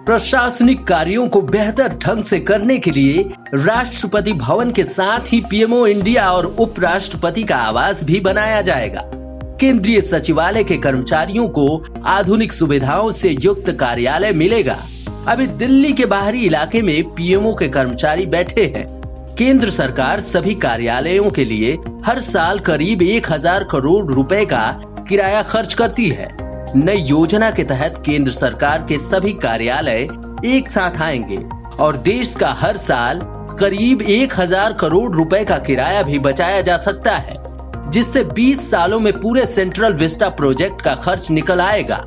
प्रशासनिक कार्यों को बेहतर ढंग से करने के लिए राष्ट्रपति भवन के साथ ही पीएमओ इंडिया और उपराष्ट्रपति का आवास भी बनाया जाएगा। केंद्रीय सचिवालय के कर्मचारियों को आधुनिक सुविधाओं से युक्त कार्यालय मिलेगा। अभी दिल्ली के बाहरी इलाके में पीएमओ के कर्मचारी बैठे हैं। केंद्र सरकार सभी कार्यालयों के लिए हर साल करीब 1000 करोड़ रुपए का किराया खर्च करती है। नई योजना के तहत केंद्र सरकार के सभी कार्यालय एक साथ आएंगे और देश का हर साल करीब 1000 करोड़ रुपए का किराया भी बचाया जा सकता है, जिससे 20 सालों में पूरे सेंट्रल विस्टा प्रोजेक्ट का खर्च निकल आएगा।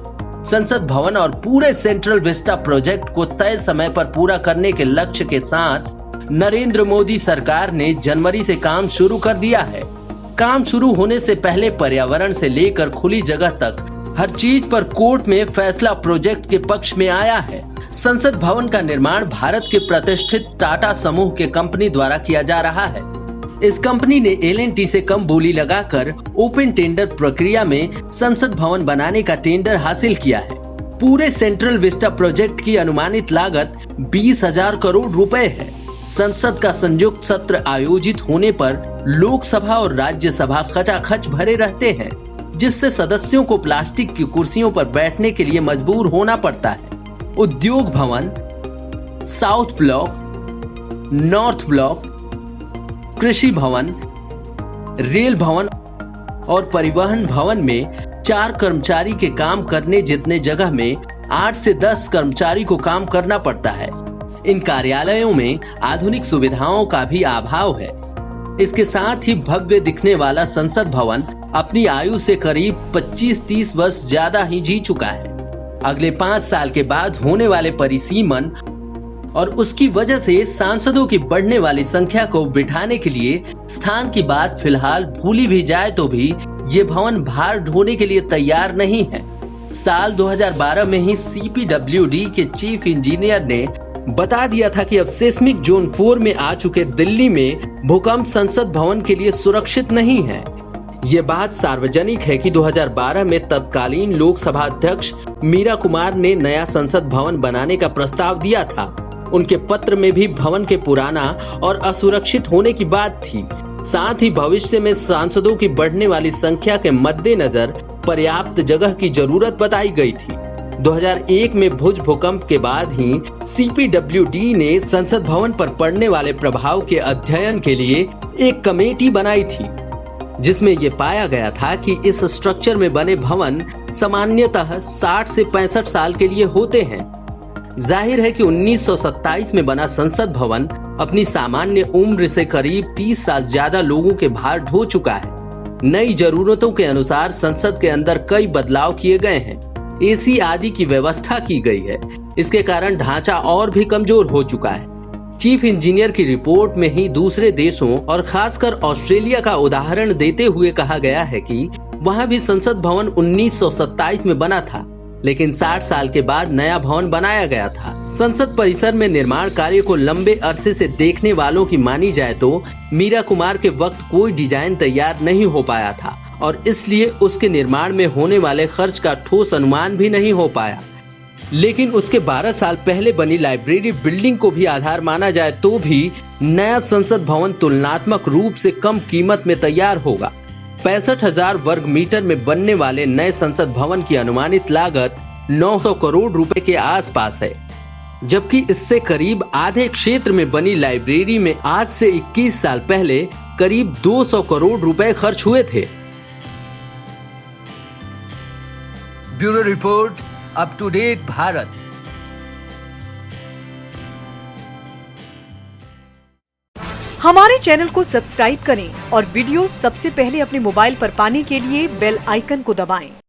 संसद भवन और पूरे सेंट्रल विस्टा प्रोजेक्ट को तय समय पर पूरा करने के लक्ष्य के साथ नरेंद्र मोदी सरकार ने जनवरी से काम शुरू कर दिया है। काम शुरू होने से पहले पर्यावरण से लेकर खुली जगह तक हर चीज पर कोर्ट में फैसला प्रोजेक्ट के पक्ष में आया है। संसद भवन का निर्माण भारत के प्रतिष्ठित टाटा समूह के कंपनी द्वारा किया जा रहा है। इस कंपनी ने L&T से कम बोली लगाकर ओपन टेंडर प्रक्रिया में संसद भवन बनाने का टेंडर हासिल किया है। पूरे सेंट्रल विस्टा प्रोजेक्ट की अनुमानित लागत 20,000 करोड़ रुपए है। संसद का संयुक्त सत्र आयोजित होने पर लोकसभा और राज्यसभा खचाखच भरे रहते हैं, जिससे सदस्यों को प्लास्टिक की कुर्सियों पर बैठने के लिए मजबूर होना पड़ता है। उद्योग भवन, साउथ ब्लॉक, नॉर्थ ब्लॉक, कृषि भवन, रेल भवन और परिवहन भवन में 4 कर्मचारी के काम करने जितने जगह में 8 से 10 कर्मचारी को काम करना पड़ता है। इन कार्यालयों में आधुनिक सुविधाओं का भी अभाव है। इसके साथ ही भव्य दिखने वाला संसद भवन अपनी आयु से करीब 25-30 वर्ष ज्यादा ही जी चुका है। अगले 5 साल के बाद होने वाले परिसीमन और उसकी वजह से सांसदों की बढ़ने वाली संख्या को बिठाने के लिए स्थान की बात फिलहाल भूली भी जाए तो भी ये भवन भार ढोने के लिए तैयार नहीं है। साल 2012 में ही CPWD के चीफ इंजीनियर ने बता दिया था कि अब सेस्मिक जोन 4 में आ चुके दिल्ली में भूकंप संसद भवन के लिए सुरक्षित नहीं है। ये बात सार्वजनिक है कि 2012 में तत्कालीन लोकसभा अध्यक्ष मीरा कुमार ने नया संसद भवन बनाने का प्रस्ताव दिया था। उनके पत्र में भी भवन के पुराना और असुरक्षित होने की बात थी। साथ ही भविष्य में सांसदों की बढ़ने वाली संख्या के मद्देनजर पर्याप्त जगह की जरूरत बताई गई थी। 2001 में भुज भूकंप के बाद ही CPWD ने संसद भवन पर पड़ने वाले प्रभाव के अध्ययन के लिए एक कमेटी बनाई थी, जिसमें ये पाया गया था कि इस स्ट्रक्चर में बने भवन सामान्यतः 60 से 65 साल के लिए होते हैं। जाहिर है कि 1927 में बना संसद भवन अपनी सामान्य उम्र से करीब 30 साल ज्यादा लोगों के भार ढो चुका है। नई जरूरतों के अनुसार संसद के अंदर कई बदलाव किए गए हैं। AC आदि की व्यवस्था की गई है। इसके कारण ढांचा और भी कमजोर हो चुका है। चीफ इंजीनियर की रिपोर्ट में ही दूसरे देशों और खासकर ऑस्ट्रेलिया का उदाहरण देते हुए कहा गया है कि वहां भी संसद भवन 1927 में बना था, लेकिन 60 साल के बाद नया भवन बनाया गया था। संसद परिसर में निर्माण कार्य को लंबे अरसे से देखने वालों की मानी जाए तो मीरा कुमार के वक्त कोई डिजाइन तैयार नहीं हो पाया था और इसलिए उसके निर्माण में होने वाले खर्च का ठोस अनुमान भी नहीं हो पाया। लेकिन उसके 12 साल पहले बनी लाइब्रेरी बिल्डिंग को भी आधार माना जाए तो भी नया संसद भवन तुलनात्मक रूप से कम कीमत में तैयार होगा। 65,000 वर्ग मीटर में बनने वाले नए संसद भवन की अनुमानित लागत 900 करोड़ रुपए के आसपास है, जबकि इससे करीब आधे क्षेत्र में बनी लाइब्रेरी में आज से 21 साल पहले करीब 200 करोड़ रुपए खर्च हुए थे। Bureau report, up to date Bharat. हमारे चैनल को सब्सक्राइब करें और वीडियो सबसे पहले अपने मोबाइल पर पाने के लिए बेल आइकन को दबाएं।